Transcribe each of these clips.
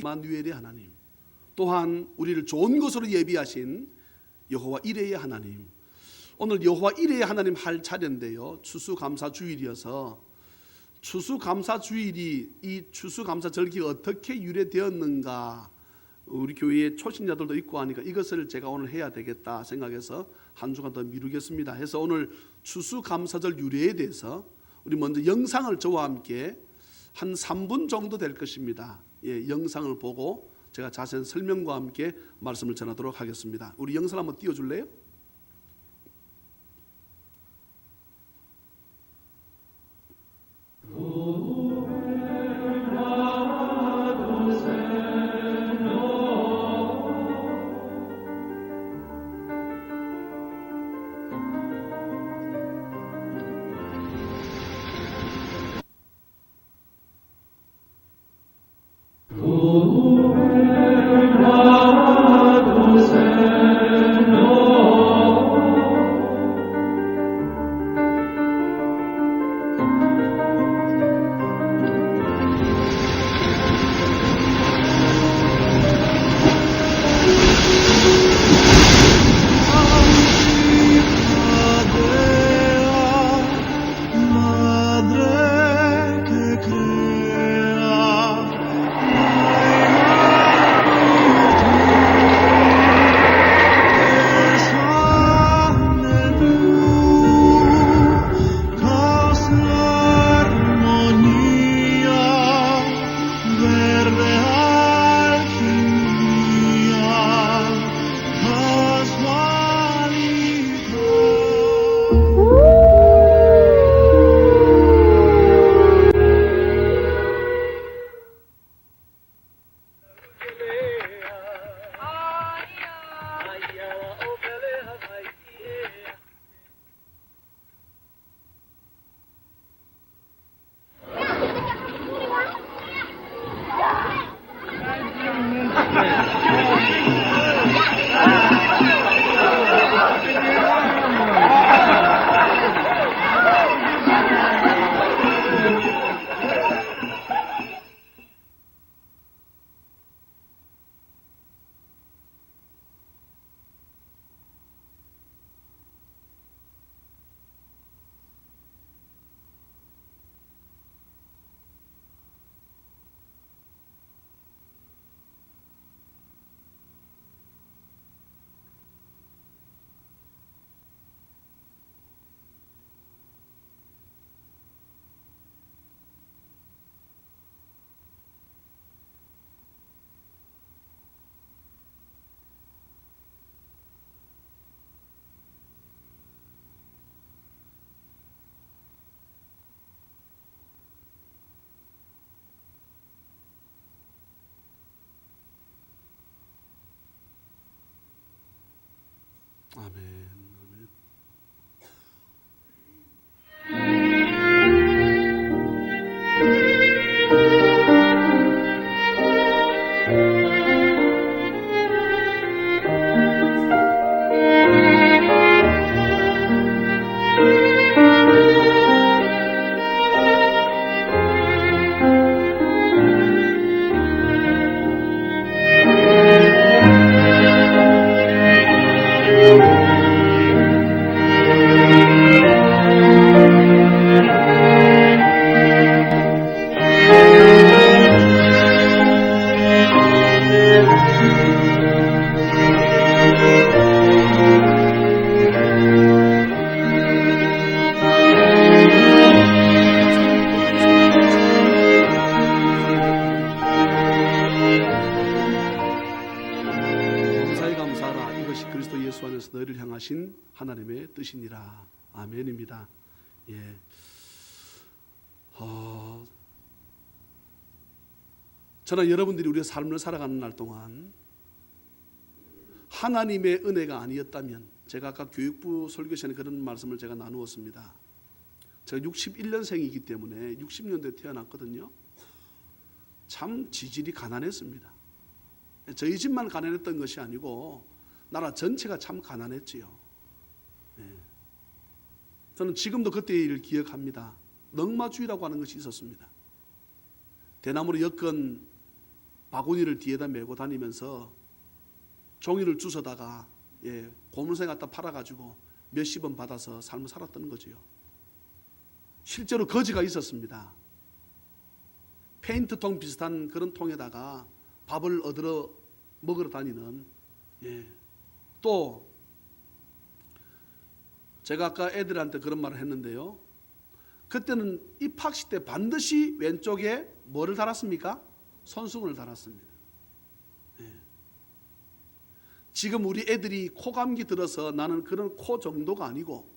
임마누엘의 하나님, 또한 우리를 좋은 것으로 예비하신 여호와 이레의 하나님. 오늘 여호와 이레의 하나님 할 차례인데요, 추수감사주일이어서 추수감사주일이, 이 추수감사절기가 어떻게 유래되었는가, 우리 교회의 초신자들도 있고 하니까 이것을 제가 오늘 해야 되겠다 생각해서 한 주간 더 미루겠습니다. 해서 오늘 추수감사절 유래에 대해서 우리 먼저 영상을 저와 함께 한 3분 정도 될 것입니다. 영상을 보고 제가 자세한 설명과 함께 말씀을 전하도록 하겠습니다. 우리 영상 한번 띄워줄래요? 아멘. 아멘. 너희를 향하신 하나님의 뜻이니라. 아멘입니다. 예. 저는 여러분들이 우리의 삶을 살아가는 날 동안 하나님의 은혜가 아니었다면, 제가 아까 교육부 설교 시간에 그런 말씀을 제가 나누었습니다. 제가 61년생이기 때문에 60년대에 태어났거든요. 참 지질이 가난했습니다. 저희 집만 가난했던 것이 아니고 나라 전체가 참 가난했지요. 저는 지금도 그때의 일을 기억합니다. 넝마주의라고 하는 것이 있었습니다. 대나무로 엮은 바구니를 뒤에다 메고 다니면서 종이를 주워다가 고물상에 갖다 팔아가지고 몇십 원 받아서 삶을 살았던 거지요. 실제로 거지가 있었습니다. 페인트통 비슷한 그런 통에다가 밥을 얻으러 먹으러 다니는. 또 제가 아까 애들한테 그런 말을 했는데요. 그때는 입학식 때 반드시 왼쪽에 뭐를 달았습니까? 손수건을 달았습니다. 지금 우리 애들이 코감기 들어서 나는 그런 코 정도가 아니고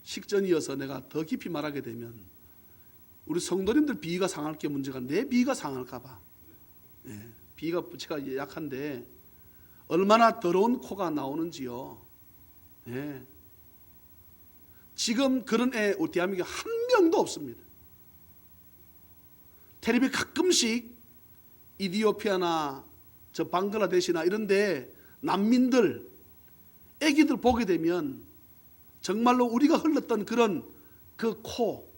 식전이어서 내가 더 깊이 말하게 되면 우리 성도님들 비위가 상할 게 문제가 내 비위가 상할까 봐. 비위가 제가 약한데 얼마나 더러운 코가 나오는지요. 지금 그런 애 우리 대한민국에 한 명도 없습니다. 텔레비 가끔씩 이디오피아나 저 방글라데시나 이런데 난민들 애기들 보게 되면 정말로 우리가 흘렀던 그런 그 코,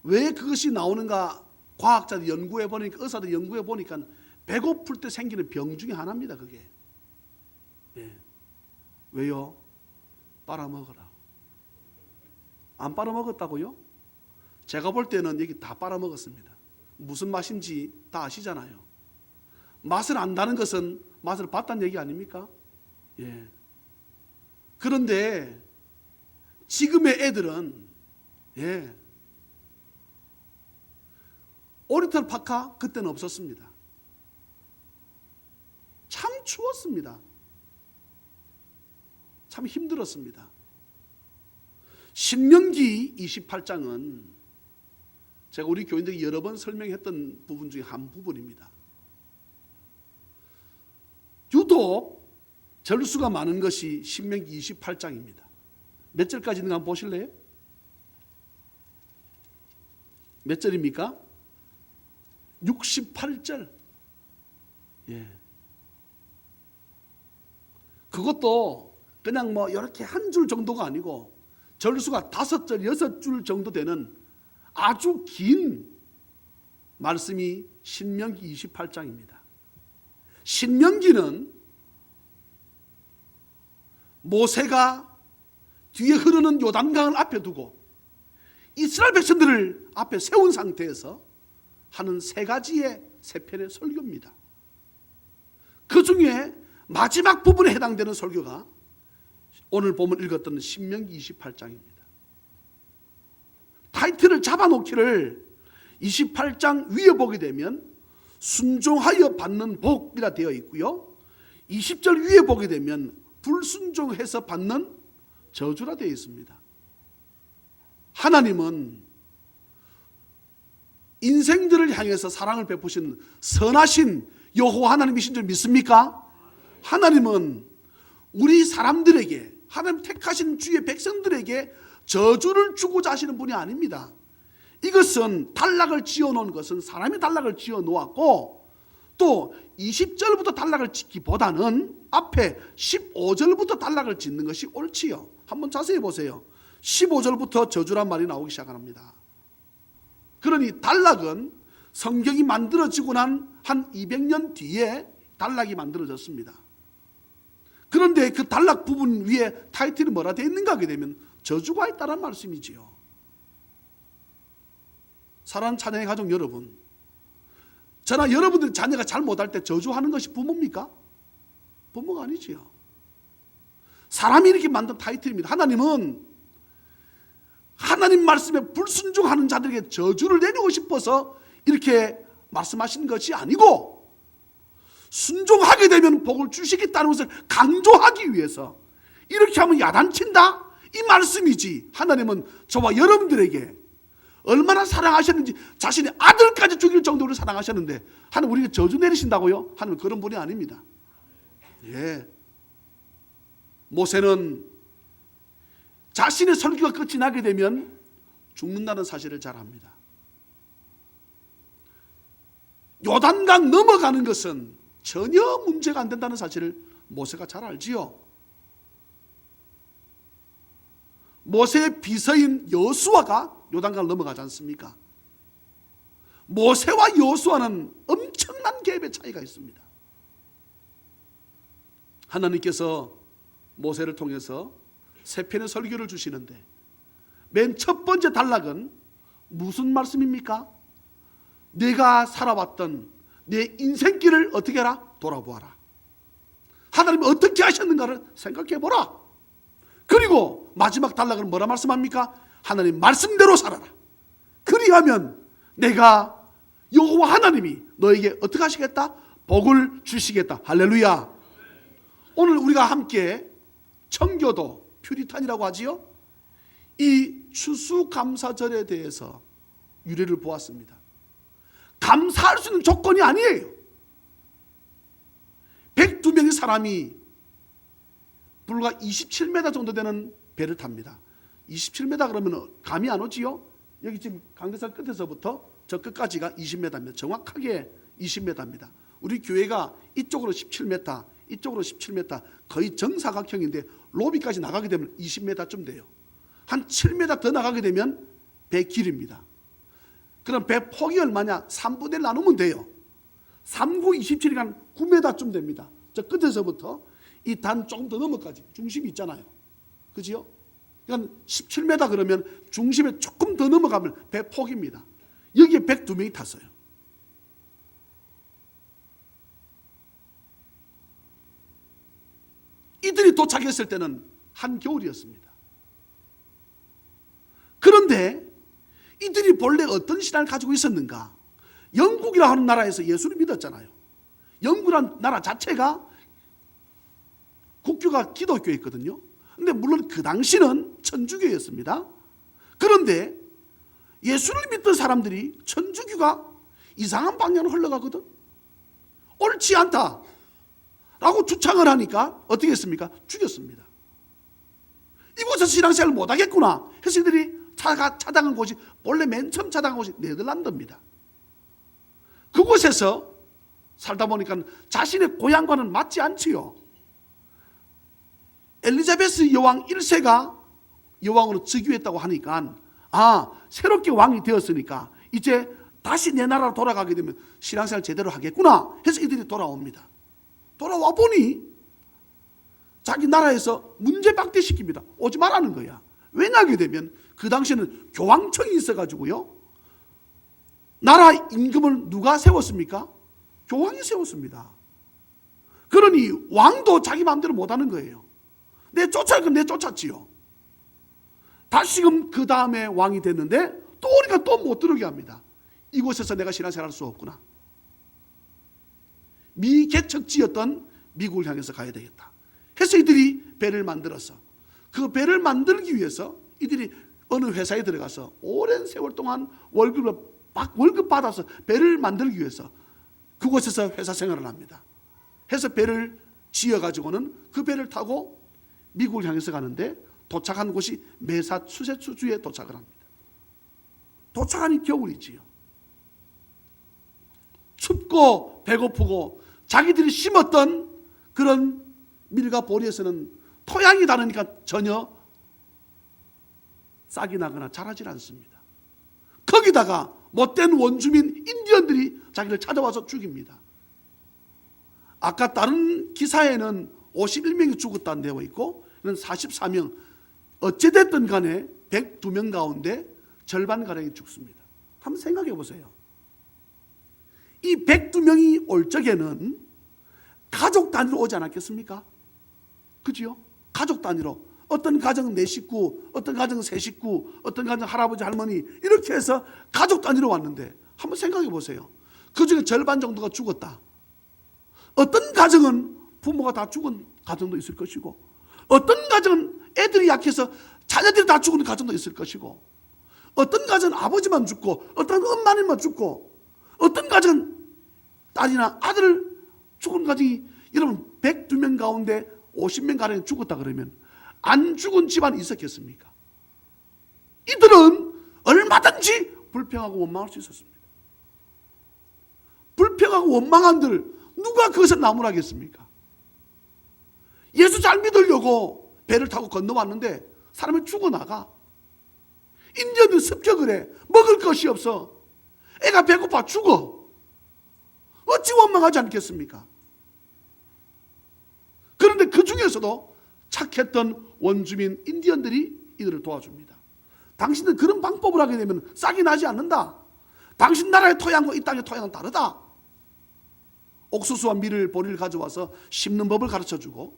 왜 그것이 나오는가 과학자들 연구해 보니까, 의사들 연구해 보니까 배고플 때 생기는 병 중에 하나입니다. 그게. 왜요? 빨아먹으라. 안 빨아먹었다고요? 제가 볼 때는 여기 다 빨아먹었습니다. 무슨 맛인지 다 아시잖아요. 맛을 안다는 것은 맛을 봤다는 얘기 아닙니까? 그런데 지금의 애들은 오리털 파카 그때는 없었습니다. 참 추웠습니다. 참 힘들었습니다. 신명기 28장은 제가 우리 교인들이 여러 번 설명했던 부분 중에 한 부분입니다. 유독 절수가 많은 것이 신명기 28장입니다. 몇 절까지 있는가 한번 보실래요? 몇 절입니까? 68절. 그것도 그냥 뭐 이렇게 한 줄 정도가 아니고 절수가 5절, 6줄 정도 되는 아주 긴 말씀이 신명기 28장입니다. 신명기는 모세가 뒤에 흐르는 요단강을 앞에 두고 이스라엘 백성들을 앞에 세운 상태에서 하는 3가지의 3편의 설교입니다. 그 중에 마지막 부분에 해당되는 설교가 오늘 보면 읽었던 신명기 28장입니다. 타이틀을 잡아놓기를 28장 위에 보게 되면 순종하여 받는 복이라 되어 있고요. 20절 위에 보게 되면 불순종해서 받는 저주라 되어 있습니다. 하나님은 인생들을 향해서 사랑을 베푸신 선하신 여호와 하나님이신 줄 믿습니까? 하나님은 우리 사람들에게, 하나님 택하신 주의 백성들에게 저주를 주고자 하시는 분이 아닙니다. 이것은 단락을 지어놓은 것은 사람이 단락을 지어놓았고, 또 20절부터 단락을 짓기보다는 앞에 15절부터 단락을 짓는 것이 옳지요. 한번 자세히 보세요. 15절부터 저주란 말이 나오기 시작합니다. 그러니 단락은 성경이 만들어지고 난 한 200년 뒤에 단락이 만들어졌습니다. 그런데 그 단락 부분 위에 타이틀이 뭐라 되어 있는가 하게 되면 저주가 있다는 말씀이지요. 사랑하는 찬양의 가족 여러분, 저나 여러분들 자녀가 잘 못할 때 저주하는 것이 부모입니까? 부모가 아니지요. 사람이 이렇게 만든 타이틀입니다. 하나님은 하나님 말씀에 불순종하는 자들에게 저주를 내리고 싶어서 이렇게 말씀하시는 것이 아니고, 순종하게 되면 복을 주시겠다는 것을 강조하기 위해서 이렇게 하면 야단친다, 이 말씀이지. 하나님은 저와 여러분들에게 얼마나 사랑하셨는지, 자신의 아들까지 죽일 정도로 사랑하셨는데 하나님 우리에게 저주 내리신다고요? 하나님 그런 분이 아닙니다. 모세는 자신의 설교가 끝이 나게 되면 죽는다는 사실을 잘 압니다. 요단강 넘어가는 것은 전혀 문제가 안 된다는 사실을 모세가 잘 알지요. 모세의 비서인 여수아가 요단강을 넘어가지 않습니까? 모세와 여호수아는 엄청난 갭의 차이가 있습니다. 하나님께서 모세를 통해서 세 편의 설교를 주시는데 맨 첫 번째 단락은 무슨 말씀입니까? 내가 살아왔던 내 인생길을 어떻게 해라? 돌아보아라. 하나님이 어떻게 하셨는가를 생각해보라. 그리고 마지막 단락은 뭐라 말씀합니까? 하나님 말씀대로 살아라. 그리하면 내가 여호와 하나님이 너에게 어떻게 하시겠다? 복을 주시겠다. 할렐루야. 오늘 우리가 함께 청교도 퓨리탄이라고 하지요. 이 추수감사절에 대해서 유래를 보았습니다. 감사할 수 있는 조건이 아니에요. 102명의 사람이 불과 27m 정도 되는 배를 탑니다. 27m 그러면 감이 안 오지요? 여기 지금 강대상 끝에서부터 저 끝까지가 20m입니다. 정확하게 20m입니다. 우리 교회가 이쪽으로 17m, 이쪽으로 17m, 거의 정사각형인데 로비까지 나가게 되면 20m쯤 돼요. 한 7m 더 나가게 되면 배 길입니다. 그럼 배 폭이 얼마냐? 3분의 1 나누면 돼요. 3, 9, 27이니까 9m쯤 됩니다. 저 끝에서부터 이 단 조금 더 넘어까지 중심이 있잖아요. 그지요? 그러니까 17m 그러면 중심에 조금 더 넘어가면 배 폭입니다. 여기에 102명이 탔어요. 이들이 도착했을 때는 한겨울이었습니다. 그런데 이들이 본래 어떤 신앙을 가지고 있었는가? 영국이라 하는 나라에서 예수를 믿었잖아요. 영국이라는 나라 자체가 국교가 기독교였거든요. 근데 물론 그 당시는 천주교였습니다. 그런데 예수를 믿던 사람들이 천주교가 이상한 방향으로 흘러가거든. 옳지 않다 라고 주창을 하니까 어떻게 했습니까? 죽였습니다. 이곳에서 신앙생활을 못하겠구나 해서 이들이 찾아간 곳이, 원래 맨 처음 찾아간 곳이 네덜란드입니다. 그곳에서 살다 보니까 자신의 고향과는 맞지 않지요. 엘리자베스 여왕 1세가 여왕으로 즉위했다고 하니까 새롭게 왕이 되었으니까 이제 다시 내 나라로 돌아가게 되면 신앙생활 제대로 하겠구나 해서 이들이 돌아옵니다. 돌아와 보니 자기 나라에서 문제박대시킵니다. 오지 말라는 거야. 왜냐하게 되면 그 당시에는 교황청이 있어가지고요, 나라 임금을 누가 세웠습니까? 교황이 세웠습니다. 그러니 왕도 자기 마음대로 못하는 거예요. 내 쫓아갈 건 내 쫓았지요. 다시금 그 다음에 왕이 됐는데 또 우리가 또 못 들어오게 합니다. 이곳에서 내가 신앙생활 할 수 없구나. 미개척지였던 미국을 향해서 가야 되겠다 해서 이들이 배를 만들어서, 그 배를 만들기 위해서 이들이 어느 회사에 들어가서 오랜 세월 동안 월급 받아서 배를 만들기 위해서 그곳에서 회사 생활을 합니다. 해서 배를 지어가지고는 그 배를 타고 미국을 향해서 가는데 도착한 곳이 매사추세츠주에 도착을 합니다. 도착하니 겨울이지요. 춥고 배고프고 자기들이 심었던 그런 밀과 보리에서는 토양이 다르니까 전혀 싹이 나거나 자라질 않습니다. 거기다가 못된 원주민 인디언들이 자기를 찾아와서 죽입니다. 아까 다른 기사에는 51명이 죽었다는 되어 있고 44명, 어찌됐든 간에 102명 가운데 절반가량이 죽습니다. 한번 생각해 보세요. 이 102명이 올 적에는 가족 단위로 오지 않았겠습니까? 그죠? 가족 단위로. 어떤 가정은 4식구, 어떤 가정은 3식구, 어떤 가정은 할아버지, 할머니, 이렇게 해서 가족 단위로 왔는데 한번 생각해 보세요. 그 중에 절반 정도가 죽었다. 어떤 가정은 부모가 다 죽은 가정도 있을 것이고, 어떤 가정은 애들이 약해서 자녀들이 다 죽은 가정도 있을 것이고, 어떤 가정은 아버지만 죽고, 어떤 엄마님만 죽고, 어떤 가정은 딸이나 아들 죽은 가정이, 여러분 102명 가운데 50명 가량이 죽었다 그러면 안 죽은 집안이 있었겠습니까? 이들은 얼마든지 불평하고 원망할 수 있었습니다. 불평하고 원망한들 누가 그것을 나무라겠습니까? 예수 잘 믿으려고 배를 타고 건너왔는데 사람이 죽어나가. 인디언들 습격을 해. 먹을 것이 없어. 애가 배고파 죽어. 어찌 원망하지 않겠습니까? 그런데 그 중에서도 착했던 원주민 인디언들이 이들을 도와줍니다. 당신들 그런 방법을 하게 되면 싹이 나지 않는다. 당신 나라의 토양과 이 땅의 토양은 다르다. 옥수수와 밀을 보리를 가져와서 심는 법을 가르쳐주고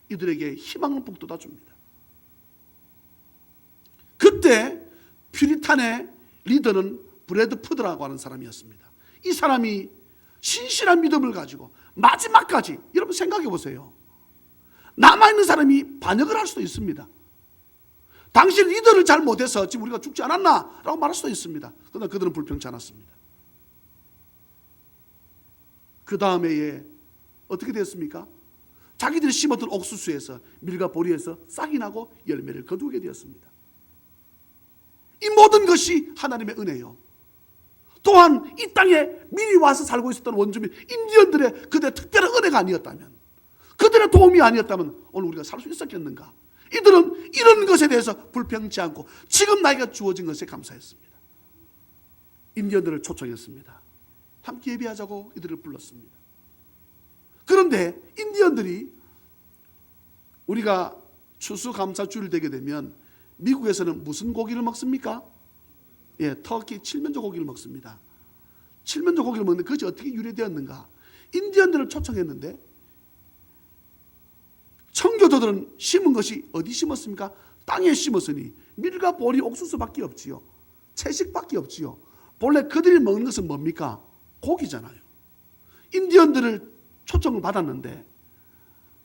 이들에게 희망을 북돋아 줍니다. 그때 퓨리탄의 리더는 브래드푸드라고 하는 사람이었습니다. 이 사람이 신실한 믿음을 가지고 마지막까지, 여러분 생각해 보세요. 남아있는 사람이 반역을 할 수도 있습니다. 당신 리더를 잘 못해서 지금 우리가 죽지 않았나? 라고 말할 수도 있습니다. 그러나 그들은 불평치 않았습니다. 그 다음 해에 어떻게 됐습니까? 자기들이 심었던 옥수수에서 밀과 보리에서 싹이 나고 열매를 거두게 되었습니다. 이 모든 것이 하나님의 은혜요. 또한 이 땅에 미리 와서 살고 있었던 원주민 인디언들의 그들의 특별한 은혜가 아니었다면, 그들의 도움이 아니었다면 오늘 우리가 살 수 있었겠는가? 이들은 이런 것에 대해서 불평치 않고 지금 나에게 주어진 것에 감사했습니다. 인디언들을 초청했습니다. 함께 예배하자고 이들을 불렀습니다. 그런데 인디언들이, 우리가 추수감사주일 되게 되면 미국에서는 무슨 고기를 먹습니까? 예, 터키 칠면조 고기를 먹습니다. 칠면조 고기를 먹는데 그것이 어떻게 유래되었는가? 인디언들을 초청했는데 청교도들은 심은 것이 어디 심었습니까? 땅에 심었으니 밀과 보리, 옥수수밖에 없지요. 채식밖에 없지요. 본래 그들이 먹는 것은 뭡니까? 고기잖아요. 인디언들을 초청을 받았는데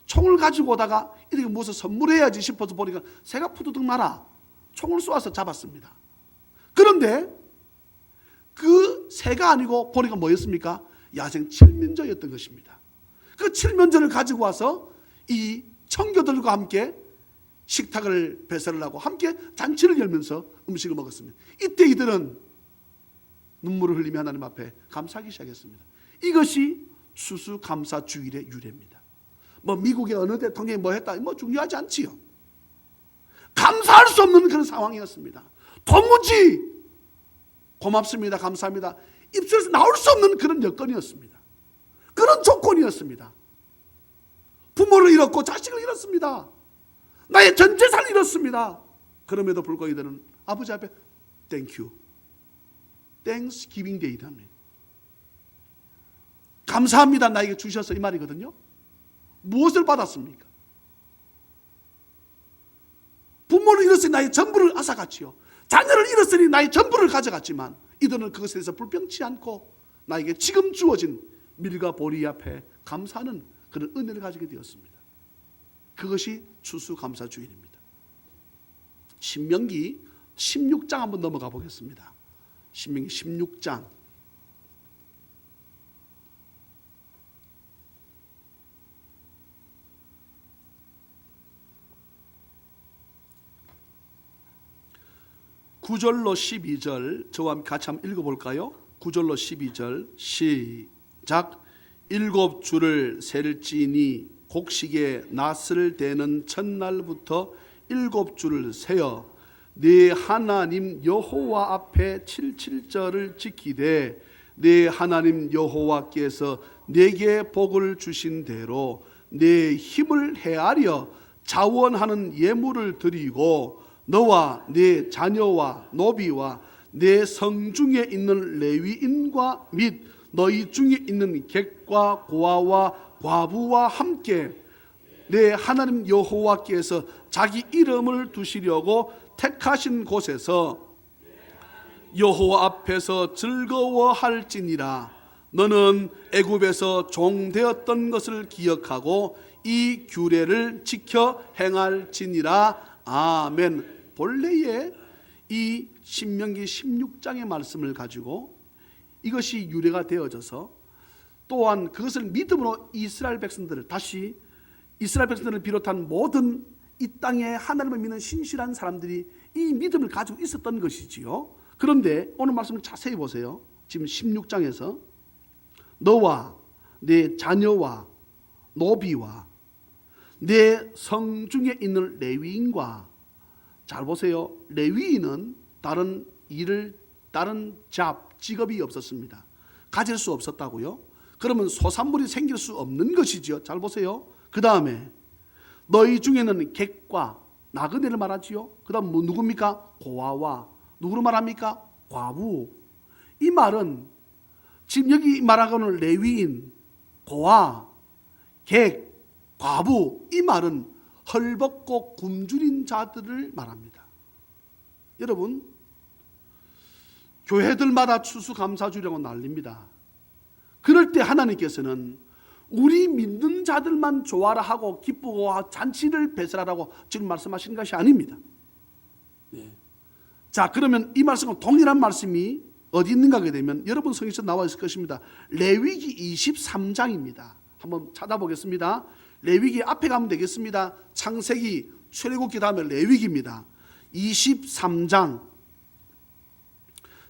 총을 가지고 오다가 이렇게 무엇을 선물해야지 싶어서 보니까 새가 푸드득 날아 총을 쏘아서 잡았습니다. 그런데 그 새가 아니고 보니까 뭐였습니까? 야생 칠면조였던 것입니다. 그 칠면조를 가지고 와서 이 청교들과 함께 식탁을 배설을 하고 함께 잔치를 열면서 음식을 먹었습니다. 이때 이들은 눈물을 흘리며 하나님 앞에 감사하기 시작했습니다. 이것이 추수감사주일의 유래입니다. 뭐 미국의 어느 대통령이 뭐 했다, 뭐 중요하지 않지요. 감사할 수 없는 그런 상황이었습니다. 도무지 고맙습니다, 감사합니다, 입술에서 나올 수 없는 그런 여건이었습니다. 그런 조건이었습니다. 부모를 잃었고 자식을 잃었습니다. 나의 전 재산을 잃었습니다. 그럼에도 불구하고 이들은 아버지 앞에 땡큐, 땡스기빙 데이랍니다. 감사합니다, 나에게 주셔서, 이 말이거든요. 무엇을 받았습니까? 부모를 잃었으니 나의 전부를 앗아갔지요. 자녀를 잃었으니 나의 전부를 가져갔지만 이들은 그것에 대해서 불평치 않고 나에게 지금 주어진 밀과 보리 앞에 감사하는 그런 은혜를 가지게 되었습니다. 그것이 추수감사주일입니다. 신명기 16장 한번 넘어가 보겠습니다. 신명기 16장. (9절로 12절) 저와 함께 같이 한번 읽어볼까요? 9절로 12절 시작. 7주를 셀지니 곡식에 낫을 대는 첫날부터 7주를 세어 네 하나님 여호와 앞에 77절을 지키되 네 하나님 여호와께서 내게 복을 주신 대로 내 힘을 헤아려 자원하는 예물을 드리고 너와 네 자녀와 노비와 내 성중에 있는 레위인과 및 너희 중에 있는 객과 고아와 과부와 함께 내 하나님 여호와께서 자기 이름을 두시려고 택하신 곳에서 여호와 앞에서 즐거워할지니라. 너는 애굽에서 종되었던 것을 기억하고 이 규례를 지켜 행할지니라. 아멘. 본래의 이 신명기 16장의 말씀을 가지고 이것이 유래가 되어져서 또한 그것을 믿음으로 이스라엘 백성들을, 다시 이스라엘 백성들을 비롯한 모든 이 땅에 하나님을 믿는 신실한 사람들이 이 믿음을 가지고 있었던 것이지요. 그런데 오늘 말씀을 자세히 보세요. 지금 16장에서 너와 내 자녀와 노비와 내 성중에 있는 레위인과, 잘 보세요. 레위인은 다른 일을, 다른 잡, 직업이 없었습니다. 가질 수 없었다고요? 그러면 소산물이 생길 수 없는 것이지요. 잘 보세요. 그 다음에 너희 중에는 객과 나그네를 말하지요. 그 다음 누굽니까? 고아와 누구를 말합니까? 과부. 이 말은 지금 여기 말하고는 레위인, 고아, 객, 과부, 이 말은 헐벗고 굶주린 자들을 말합니다. 여러분, 교회들마다 추수감사주일이라고 난립니다. 그럴 때 하나님께서는 우리 믿는 자들만 좋아라 하고 기쁘고 잔치를 배설하라고 지금 말씀하시는 것이 아닙니다. 네. 자, 그러면 이 말씀과 동일한 말씀이 어디 있는가 하게 되면 여러분 성경에 나와 있을 것입니다. 레위기 23장입니다. 한번 찾아보겠습니다. 레위기 앞에 가면 되겠습니다. 창세기, 출애굽기 다음에 레위기입니다. 23장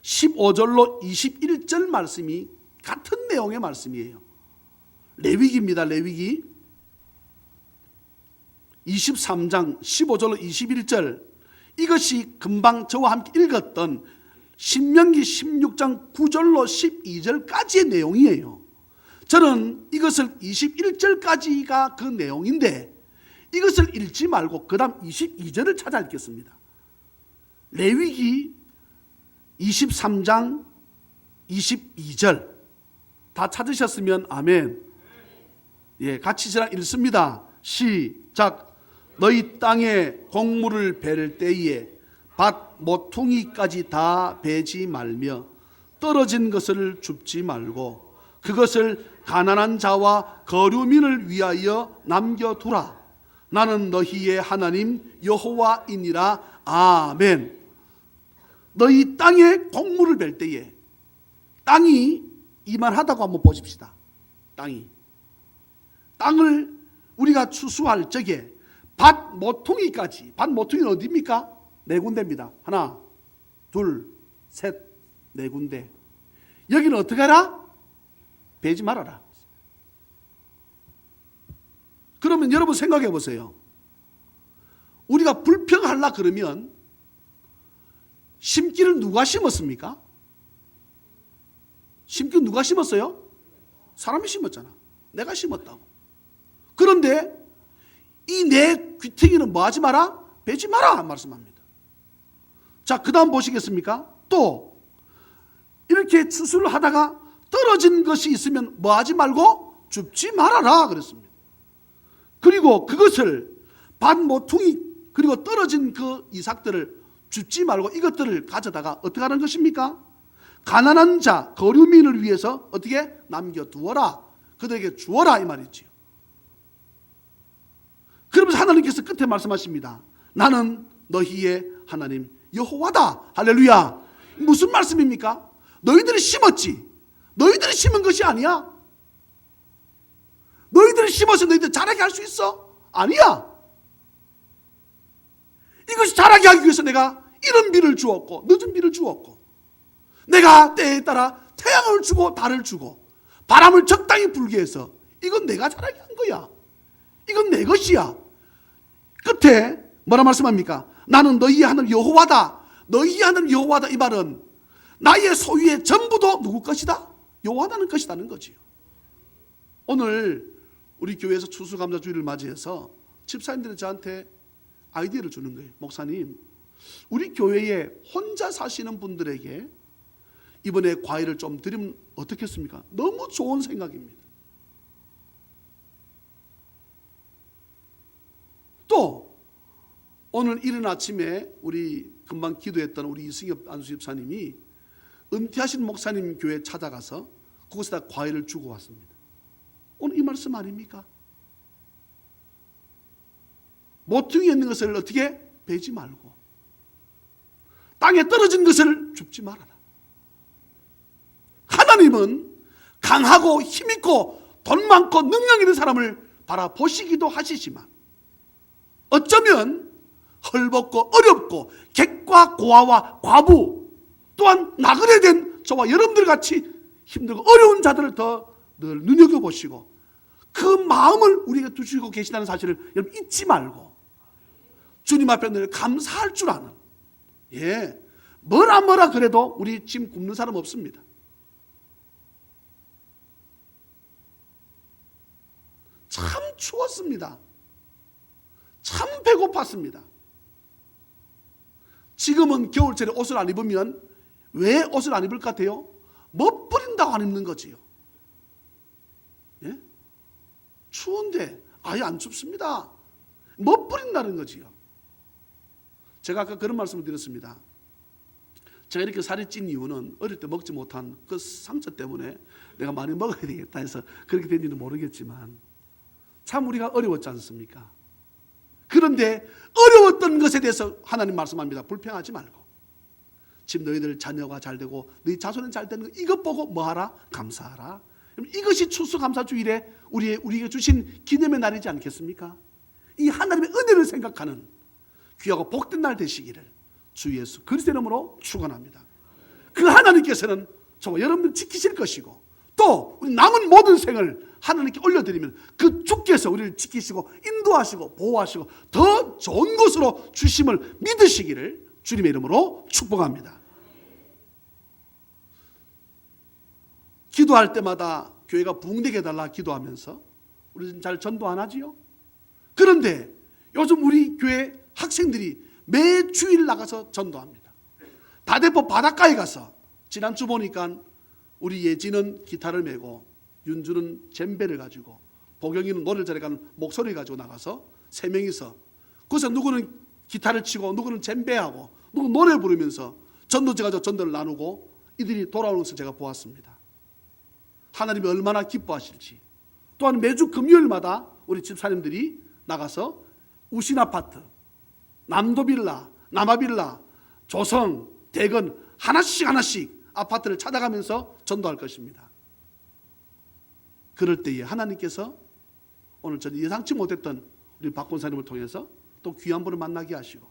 15절로 21절 말씀이 같은 내용의 말씀이에요. 레위기입니다. 레위기 23장 15절로 21절, 이것이 금방 저와 함께 읽었던 신명기 16장 9절로 12절까지의 내용이에요. 저는 이것을 21절까지가 그 내용인데 이것을 읽지 말고 그 다음 22절을 찾아 읽겠습니다. 레위기 23장 22절 다 찾으셨으면 아멘. 예, 같이 저랑 읽습니다. 시작. 너희 땅에 곡물을 벨 때에 밭 모퉁이까지 다 베지 말며 떨어진 것을 줍지 말고 그것을 가난한 자와 거류민을 위하여 남겨두라. 나는 너희의 하나님 여호와이니라. 아멘. 너희 땅에 곡물을 벨 때에, 땅이 이만하다고 한번 보십시다. 땅을 우리가 추수할 적에 밭 모퉁이까지, 밭 모퉁이는 어디입니까? 네 군데입니다. 하나, 둘, 셋, 네 군데. 여기는 어떻게 하라? 베지 말아라. 그러면 여러분 생각해 보세요. 우리가 불평하려 그러면 심기를 누가 심었습니까? 심기 누가 심었어요? 사람이 심었잖아. 내가 심었다고. 그런데 이 내 귀퉁이는 뭐 하지 마라? 베지 마라 말씀합니다. 자, 그 다음 보시겠습니까? 또 이렇게 추수를 하다가 떨어진 것이 있으면 뭐 하지 말고 줍지 말아라 그랬습니다. 그리고 그것을 밭 모퉁이 그리고 떨어진 그 이삭들을 줍지 말고 이것들을 가져다가 어떻게 하는 것입니까? 가난한 자, 거류민을 위해서 어떻게 남겨두어라. 그들에게 주어라 이 말이지요. 그러면서 하나님께서 끝에 말씀하십니다. 나는 너희의 하나님 여호와다. 할렐루야. 무슨 말씀입니까? 너희들이 심었지. 너희들이 심은 것이 아니야. 너희들이 심어서 너희들 자라게 할 수 있어? 아니야. 이것이 자라게 하기 위해서 내가 이른 비를 주었고 늦은 비를 주었고 내가 때에 따라 태양을 주고 달을 주고 바람을 적당히 불게 해서 이건 내가 자라게 한 거야. 이건 내 것이야. 끝에 뭐라 말씀합니까? 나는 너희의 하나님 여호와다. 너희의 하나님 여호와다. 이 말은 나의 소유의 전부도 누구 것이다? 여호와다는 것이다는 거지요. 오늘 우리 교회에서 추수감사주일을 맞이해서 집사님들이 저한테 아이디어를 주는 거예요. 목사님, 우리 교회에 혼자 사시는 분들에게 이번에 과일을 좀 드리면 어떻겠습니까? 너무 좋은 생각입니다. 또 오늘 이른 아침에 우리 금방 기도했던 우리 이승엽 안수 집사님이 은퇴하신 목사님 교회 찾아가서 그곳에다 과일을 주고 왔습니다. 오늘 이 말씀 아닙니까? 모퉁이에 있는 것을 어떻게 베지 말고 땅에 떨어진 것을 줍지 말아라. 하나님은 강하고 힘있고 돈 많고 능력 있는 사람을 바라보시기도 하시지만 어쩌면 헐벗고 어렵고 객과 고아와 과부 또한 나그네 된 저와 여러분들 같이 힘들고 어려운 자들을 더 늘 눈여겨보시고 그 마음을 우리에게 두시고 계시다는 사실을 여러분 잊지 말고 주님 앞에 늘 감사할 줄 아는, 예, 뭐라 그래도 우리 지금 굶는 사람 없습니다. 참 추웠습니다. 참 배고팠습니다. 지금은 겨울철에 옷을 안 입으면 왜 옷을 안 입을 것 같아요? 멋부린다고 안 입는 거지요. 예? 추운데 아예 안 춥습니다. 멋부린다는 거지요. 제가 아까 그런 말씀을 드렸습니다. 제가 이렇게 살이 찐 이유는 어릴 때 먹지 못한 그 상처 때문에 내가 많이 먹어야 되겠다 해서 그렇게 된지는 모르겠지만 참 우리가 어려웠지 않습니까? 그런데 어려웠던 것에 대해서 하나님 말씀합니다. 불평하지 말고 지금 너희들 자녀가 잘 되고 너희 자손은 잘 되는 거 이것 보고 뭐하라? 감사하라. 이것이 추수감사주일에 우리에게 주신 기념의 날이지 않겠습니까? 이 하나님의 은혜를 생각하는 귀하고 복된 날 되시기를 주 예수 그리스도의 이름으로 축원합니다. 그 하나님께서는 저와 여러분들 지키실 것이고 또 우리 남은 모든 생을 하나님께 올려드리면 그 주께서 우리를 지키시고 인도하시고 보호하시고 더 좋은 것으로 주심을 믿으시기를 주님의 이름으로 축복합니다. 기도할 때마다 교회가 부흥되게 해달라 기도하면서 우리 잘 전도 안 하지요? 그런데 요즘 우리 교회 학생들이 매 주일 나가서 전도합니다. 다대포 바닷가에 가서 지난주 보니까 우리 예지는 기타를 메고 윤주는 젬베를 가지고 보경이는 노래를 잘해가는 목소리를 가지고 나가서 세 명이서 그래서 누구는 기타를 치고 누구는 젬베하고 누구는 노래를 부르면서 전도제 가지고 전도를 나누고 이들이 돌아오는 것을 제가 보았습니다. 하나님이 얼마나 기뻐하실지. 또한 매주 금요일마다 우리 집사님들이 나가서 우신아파트, 남도빌라, 남아빌라, 조성, 대건 하나씩 아파트를 찾아가면서 전도할 것입니다. 그럴 때에 하나님께서 오늘 저는 예상치 못했던 우리 박 권사님을 통해서 또 귀한 분을 만나게 하시고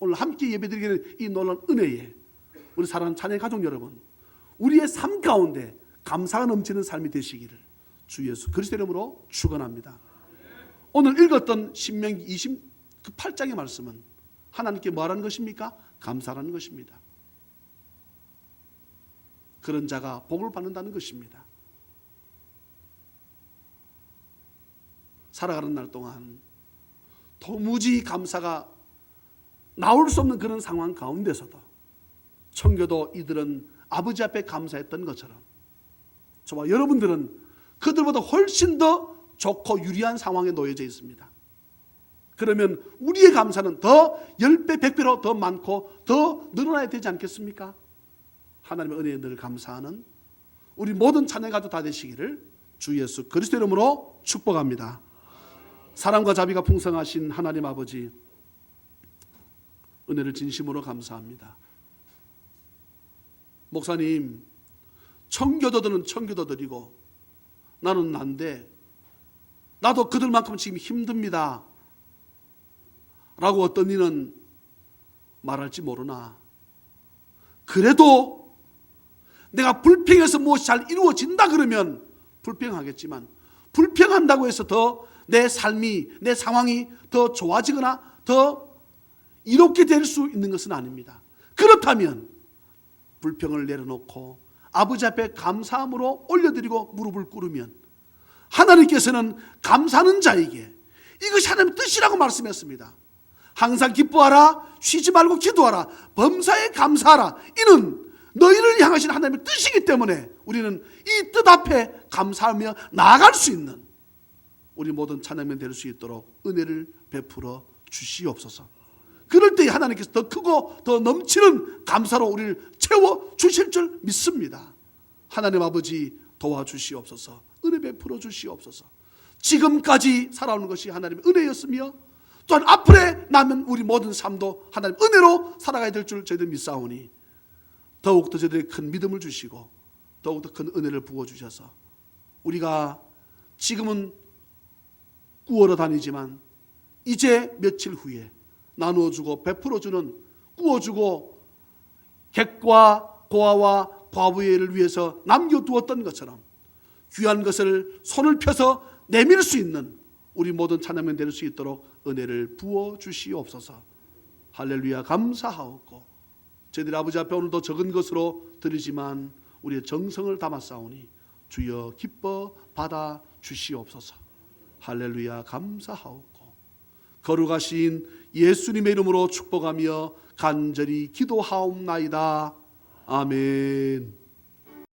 오늘 함께 예배드리는 이 놀라운 은혜에 우리 사랑하는 찬양 가족 여러분 우리의 삶 가운데 감사가 넘치는 삶이 되시기를 주 예수 그리스도의 이름으로 축원합니다. 오늘 읽었던 신명기 28장의 말씀은 하나님께 뭐라는 것입니까? 감사라는 것입니다. 그런 자가 복을 받는다는 것입니다. 살아가는 날 동안 도무지 감사가 나올 수 없는 그런 상황 가운데서도 청교도 이들은 아버지 앞에 감사했던 것처럼 저와 여러분들은 그들보다 훨씬 더 좋고 유리한 상황에 놓여져 있습니다. 그러면 우리의 감사는 더 10배, 100배로 더 많고 더 늘어나야 되지 않겠습니까? 하나님의 은혜에 늘 감사하는 우리 모든 찬양 가족 다 되시기를 주 예수 그리스도 이름으로 축복합니다. 사랑과 자비가 풍성하신 하나님 아버지 은혜를 진심으로 감사합니다. 목사님 청교도들은 청교도들이고 나는 난데 나도 그들만큼 지금 힘듭니다 라고 어떤 이는 말할지 모르나 그래도 내가 불평해서 무엇이 잘 이루어진다 그러면 불평하겠지만 불평한다고 해서 더 내 삶이 내 상황이 더 좋아지거나 더 이롭게 될 수 있는 것은 아닙니다. 그렇다면 불평을 내려놓고 아버지 앞에 감사함으로 올려드리고 무릎을 꿇으면 하나님께서는 감사하는 자에게 이것이 하나님의 뜻이라고 말씀했습니다. 항상 기뻐하라, 쉬지 말고 기도하라, 범사에 감사하라. 이는 너희를 향하신 하나님의 뜻이기 때문에 우리는 이 뜻 앞에 감사하며 나아갈 수 있는 우리 모든 찬양면 될 수 있도록 은혜를 베풀어 주시옵소서. 그럴 때 하나님께서 더 크고 더 넘치는 감사로 우리를 채워 주실 줄 믿습니다. 하나님 아버지 도와주시옵소서. 은혜 베풀어 주시옵소서. 지금까지 살아오는 것이 하나님의 은혜였으며 또한 앞으로 남은 우리 모든 삶도 하나님 은혜로 살아가야 될 줄 저희들 믿사오니 더욱더 저희들에게 큰 믿음을 주시고 더욱더 큰 은혜를 부어주셔서 우리가 지금은 구하러 다니지만 이제 며칠 후에 나누어주고 베풀어주는 구워주고 객과 고아와 과부애를 위해서 남겨두었던 것처럼 귀한 것을 손을 펴서 내밀 수 있는 우리 모든 찬양면 될 수 있도록 은혜를 부어주시옵소서. 할렐루야 감사하옵고 저희들이 아버지 앞에 오늘도 적은 것으로 드리지만 우리의 정성을 담았사오니 주여 기뻐 받아 주시옵소서. 할렐루야. 감사하옵고 거룩하신 예수님의 이름으로 축복하며 간절히 기도하옵나이다. 아멘.